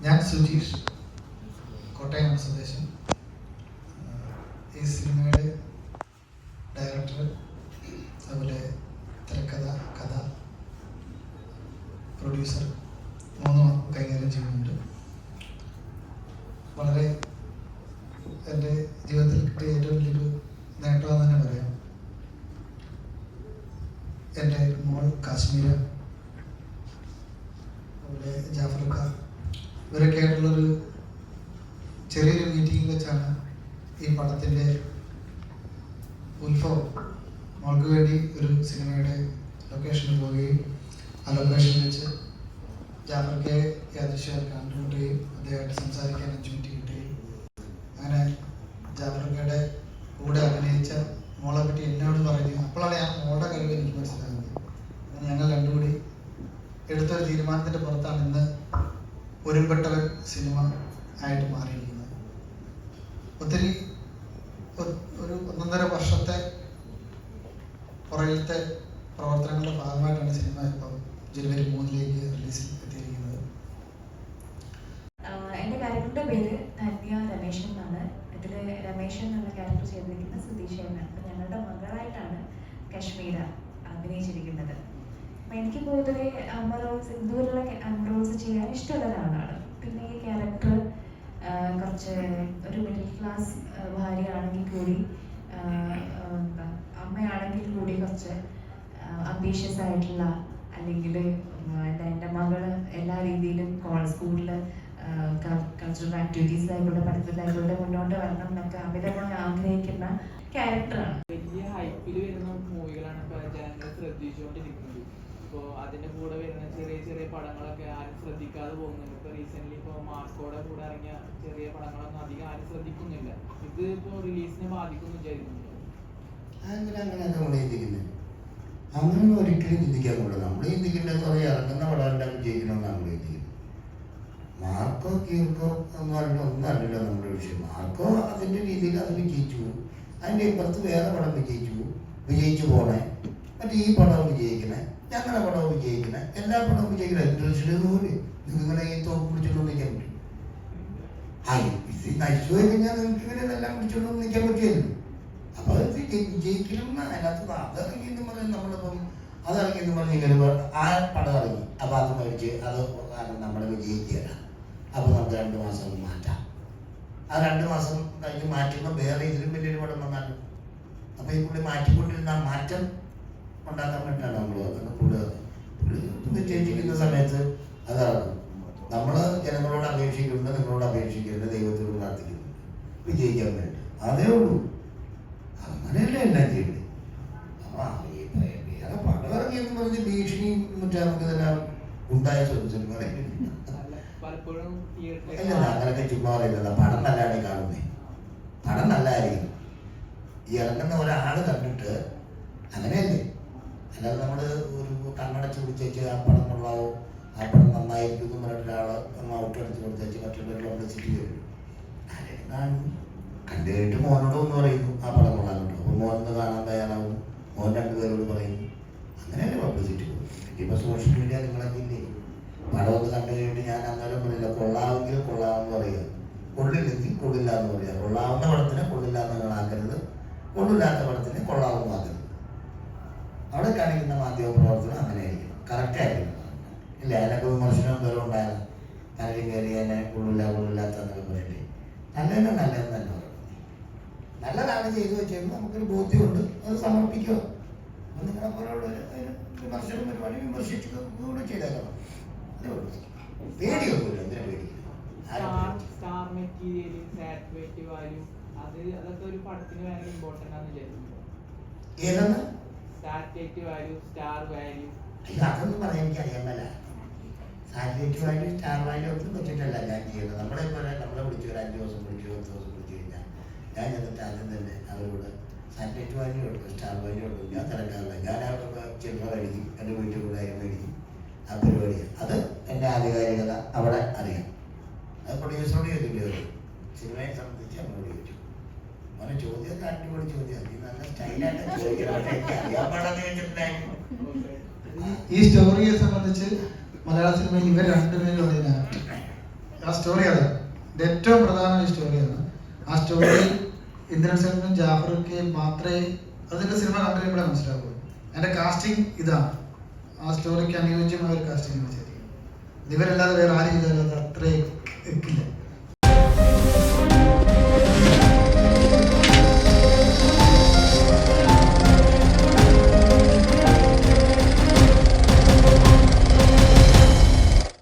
ഞാൻ സുജീഷ്, കോട്ടയം സ്വദേശം. ഈ സിനിമയുടെ ഡയറക്ടർ, അതുപോലെ തിരക്കഥ, കഥ, പ്രൊഡ്യൂസർ മൂന്നും കൈകാര്യം ചെയ്യുന്നുണ്ട്. വളരെ എൻ്റെ ജീവിതത്തിൽ കിട്ടിയ ഏറ്റവും വലിയൊരു നേട്ടമെന്ന് തന്നെ പറയാം. എൻ്റെ മോൾ കാശ്മീര, അതുപോലെ ജാഫർക്ക, ഇവരൊക്കെ ആയിട്ടുള്ളൊരു ചെറിയൊരു മീറ്റിംഗിൽ വെച്ചാണ് ഈ പടത്തിൻ്റെ ഉത്ഭവം. മോൾക്ക് വേണ്ടി ഒരു സിനിമയുടെ ലൊക്കേഷനിൽ പോവുകയും ആ ലൊക്കേഷനിൽ വെച്ച് ജാഫർക്കയെ യാദൃശ്യം കണ്ടുമുട്ടുകയും അദ്ദേഹമായിട്ട് സംസാരിക്കാൻ ഓപ്പർച്യൂണിറ്റി കിട്ടുകയും അങ്ങനെ ജാഫർക്കയുടെ കൂടെ അഭിനയിച്ച മോളെ പറ്റി എന്നോട് പറഞ്ഞു. അപ്പോഴാണ് ഞാൻ മോളുടെ കഴിവ് എനിക്ക് മനസ്സിലാകുന്നത്. അങ്ങനെ ഞങ്ങൾ രണ്ടുകൂടി എടുത്തൊരു തീരുമാനത്തിൻ്റെ പുറത്താണ് ഇന്ന് ഒരുമ്പെട്ടവൻ സിനിമ ആയിട്ട് മാറിയിരിക്കുന്നത്. ഒത്തിരി ഒരു 1.5 വർഷത്തെ പുറകിലത്തെ പ്രവർത്തനങ്ങളുടെ ഭാഗമായിട്ടാണ് സിനിമ ഇപ്പം ജനുവരി 3 റിലീസിൽ എത്തിയിരിക്കുന്നത്. എൻ്റെ ക്യാരക്ടറുടെ പേര് ധന്യ രമേശൻ എന്നാണ്. ഇതിൽ രമേശൻ എന്നുള്ള ക്യാരക്ടർ ചെയ്തിരിക്കുന്നത് സുധീഷേനാണ്. അപ്പം ഞങ്ങളുടെ മകളായിട്ടാണ് കശ്മീര അഭിനയിച്ചിരിക്കുന്നത്. അപ്പം എനിക്ക് പൊതുവെ ഇതുപോലുള്ള റോൾസ് ചെയ്യാൻ ഇഷ്ടമുള്ള ഒരാളാണ്. പിന്നെ ഈ ക്യാരക്ടർ കുറച്ച് ഒരു മിഡിൽ ക്ലാസ് ഭാര്യയാണെങ്കിൽ കൂടി അമ്മയാണെങ്കിൽ കൂടി കുറച്ച് അംബീഷ്യസ് ആയിട്ടുള്ള, അല്ലെങ്കിൽ എൻ്റെ മകള് എല്ലാ രീതിയിലും സ്കൂളിൽ കൾച്ചറൽ ആക്ടിവിറ്റീസ് ആയിക്കോട്ടെ, പഠിത്തത്തിലായിക്കോട്ടെ മുന്നോട്ട് വരണം എന്നൊക്കെ അമിതമായി ആഗ്രഹിക്കുന്ന ക്യാരക്ടറാണ്. വലിയ ഹൈപ്പിൽ വരുന്ന മൂവികളാണ് ഇപ്പോൾ ജനങ്ങൾ ശ്രദ്ധിച്ചുകൊണ്ടിരിക്കുന്നത്. ഇപ്പോൾ അതിൻ്റെ കൂടെ വരുന്ന ചെറിയ ചെറിയ പടങ്ങളൊക്കെ ആരും ശ്രദ്ധിക്കാതെ പോകുന്നുണ്ട്. ഇപ്പോൾ റീസെൻ്റ്ലി ഇപ്പോൾ മാർക്കോടെ കൂടെ ഇറങ്ങിയ ചെറിയ പടങ്ങളൊന്നും അധികം ആരും ശ്രദ്ധിക്കുന്നില്ല. ഇത് ഇപ്പോൾ റിലീസിനെ ബാധിക്കുമെന്ന് വിചാരിക്കുന്നുണ്ട്. അങ്ങനെ ഒരിക്കലും ചിന്തിക്കാൻ കൂടെ. നമ്മൾ ചിന്തിക്കേണ്ടത് പറയാം, ഇറങ്ങുന്ന പടമെല്ലാം വിജയിക്കണമെന്ന് നമ്മൾ ചിന്തിക്കുന്നത്. മാർക്കോ കീർക്കോ എന്ന് പറഞ്ഞാൽ ഒന്നും അല്ലല്ലോ നമ്മുടെ വിഷയം. മാർക്കോ അതിൻ്റെ രീതിയിൽ അത് വിജയിച്ചു പോകും. അതിൻ്റെ ഇപ്പുറത്ത് വേറെ പടം വിജയിച്ചു പോണേ, മറ്റേ ഈ പടവും വിജയിക്കണേ, ഞങ്ങളുടെ പടവും വിജയിക്കണേ, എല്ലാ പടവും വിജയിക്കണേ. പോലെ നിങ്ങളെ ഈ തോക്ക് പിടിച്ചോണ്ട് നിൽക്കാൻ പറ്റും. ഇത് നശിച്ചു പോയി കഴിഞ്ഞാൽ നിങ്ങൾക്ക് ഇവരെ എല്ലാം പിടിച്ചോണ്ട് നിൽക്കാൻ പറ്റുമല്ലോ. അപ്പൊ അത് വിജയിക്കണം. അതിനകത്ത് അതിറങ്ങിയെന്ന് പറഞ്ഞാൽ നമ്മളിപ്പം അതിറങ്ങിയെന്ന് പറഞ്ഞ് ഇങ്ങനെ ആ പടം ഇറങ്ങി, അപ്പൊ അത് മേടിച്ച് അത് നമ്മളെ വിജയിക്കുകയാണ്. അപ്പൊ നമുക്ക് 2 മാസം മാറ്റാം. ആ 2 മാസം കഴിഞ്ഞ് മാറ്റുമ്പോൾ വേറെ ഇതിലും വലിയൊരു പടം വന്നാലും അപ്പൊ ഈ പുള്ളി മാറ്റിക്കൊണ്ടിരുന്ന ആ മാറ്റം ഉണ്ടാക്കാൻ വേണ്ടിയിട്ടാണ് നമ്മൾ പുള്ളി ചേച്ചിക്കുന്ന സമയത്ത് അതാണ് നമ്മൾ ജനങ്ങളോട് അപേക്ഷിക്കുന്നത്, നിങ്ങളോട് അപേക്ഷിക്കുന്നത്, ദൈവത്തോട് പ്രാർത്ഥിക്കുന്നത് വിജയിക്കാൻ വേണ്ടി. അതേ ഉള്ളൂ. അങ്ങനെയല്ലേ എല്ലാം ചെയ്യുന്നത്. അപ്പൊ വേറെ പടം ഇറങ്ങിയെന്ന് പറഞ്ഞ് ഭീഷണി മറ്റേ നമുക്കിതെല്ലാം ഉണ്ടായ സിനിമ അല്ല, അങ്ങനെയൊക്കെ ചുമ്മാ പറയുന്നത്. പടം നല്ലതാണ് കാണുന്നേ, പടം നല്ലതായിരിക്കും. ഈ ഇറങ്ങുന്ന ഒരാൾ കണ്ടിട്ട് അങ്ങനെയല്ലേ. അല്ലാതെ നമ്മൾ ഒരു കണ്ണടച്ച് പിടിച്ചേച്ച് ആ പടം കൊള്ളാവോ, ആ പടം നന്നായിരിക്കും എന്ന് പറഞ്ഞിട്ട് ഒരാൾ ഔട്ട് അടിച്ച് കൊടുത്തേച്ച് മറ്റുള്ളവർ പബ്ലിസിറ്റി വരും. ആരെയും കാണും, കണ്ടു കഴിഞ്ഞിട്ട് മോനോട് ഒന്ന് പറയുന്നു ആ പടം കൊള്ളാനുണ്ടോ, അപ്പോൾ മോനൊന്ന് കാണാൻ തയ്യാറാവും, മോൻ 2 പേരോട് പറയുന്നു. അങ്ങനെയല്ലേ പബ്ലിസിറ്റി പോകും. ഇപ്പോൾ സോഷ്യൽ മീഡിയ നിങ്ങളൊക്കെ ഇല്ലേ, പടം ഒന്ന് കണ്ടു കഴിഞ്ഞിട്ട് ഞാൻ അന്നേരം പറയില്ല, കൊള്ളാമെങ്കിൽ കൊള്ളാമെന്ന് പറയുക, കൊള്ളില്ലെങ്കിൽ കൊള്ളില്ല എന്ന് പറയുക. കൊള്ളാവുന്ന പടത്തിനെ കൊള്ളില്ല എന്ന് നിങ്ങളാക്കരുത്, കൊള്ളില്ലാത്ത പടത്തിനെ കൊള്ളാവുന്ന ആക്കരുത്. അവിടെ കാണിക്കുന്ന മാധ്യമ പ്രവർത്തനം അങ്ങനെയായിരിക്കും, കറക്റ്റായിരിക്കും. ഇല്ല, അതിനൊക്കെ വിമർശനം വരെ ഉണ്ടായിരുന്നു. കരടി കയറി എന്നെ കൊള്ളില്ലാത്ത എന്നൊക്കെ പറയട്ടെ. നല്ലതന്നെ നല്ലതെന്ന് തന്നെ പറയും. നല്ലതാണ് ചെയ്തു വെച്ചെങ്കിൽ നമുക്കൊരു ബോധ്യമുണ്ട്, അത് സമർപ്പിക്കുക. അപ്പം നിങ്ങളെ പോലുള്ള വിമർശനം പരിപാടി വിമർശിച്ചുകൂടെ ചെയ്തേക്കണം. അതേ ഉള്ളൂ. പേടിയൊന്നുമില്ല. എന്തിനാ പേടിക്കുന്നത്? സ്റ്റാർ മെറ്റീരിയൽ, സാറ്റലൈറ്റ് വാല്യൂ, അതൊക്കെ ഒരു പടത്തിന് ഭയങ്കര ഇമ്പോർട്ടൻ്റ് ആണെന്ന് വിചാരിക്കുന്നു. ഏതാണ് സാറ്റലൈറ്റ് വാല്യൂ, സ്റ്റാർ വാല്യൂ? അതൊന്നും പറയാൻ എനിക്ക് അറിയാമല്ല. സാറ്റലൈറ്റ് വാല്യൂ, സ്റ്റാർ വാല്യൂ ഒന്നും വെച്ചിട്ടല്ല ഞാൻ ചെയ്യുന്നത്. നമ്മളെ വിളിച്ചു ഒരു 5 ദിവസം വിളിച്ചു, 10 ദിവസം വിളിച്ചു കഴിഞ്ഞാൽ ഞാൻ ചെന്നിട്ട് ആദ്യം തന്നെ അവരോട് സാറ്റലൈറ്റ് വാല്യൂ എടുക്കും, സ്റ്റാർ വാല്യൂ എടുക്കും. ഞാൻ തിരക്കാറില്ല. ഞാൻ അവരുടെ ചില്ലറ മേടിക്കും, എൻ്റെ വീട്ടിൽ കൂടെ മേടിക്കും. ആ പരിപാടിയാണ്. അത് എൻ്റെ ആധികാരികത അവിടെ അറിയാം. അത് പ്രൊഡ്യൂസറോട് ചോദിക്കില്ല. സിനിമയെ സംബന്ധിച്ച് നമ്മളോട് ചോദിച്ചു. അവനെ ചോദ്യം അടിപൊളി ചോദ്യം, നീ നല്ല സ്റ്റൈലായിട്ട് ചോദിക്കണം. അറിയാൻ പാടാന്ന് ചോദിച്ചിട്ടുണ്ടായിരുന്നു. ഈ സ്റ്റോറിയെ സംബന്ധിച്ച് മലയാള സിനിമയിൽ ഇവർ 2 പേരും അതിനാണ് ആ സ്റ്റോറി അതാണ്. എൻ്റെ ഏറ്റവും പ്രധാന ഈ സ്റ്റോറിയാണ്. ആ സ്റ്റോറി ഇന്ദ്രൻ സെൽവനും ജാഫർക്ക് മാത്രമേ അതിൻ്റെ സിനിമ കണ്ടു കഴിയുമ്പോഴേ മനസ്സിലാവുള്ളൂ. എൻ്റെ കാസ്റ്റിംഗ് ഇതാണ്. ആ സ്റ്റോറിക്ക് അനുയോജ്യമായ ഒരു കാസ്റ്റിംഗ് ചെയ്തിരിക്കുന്നത്. ഇവരല്ലാതെ വേറെ ആരും ചെയ്താലും അത് അത്രയും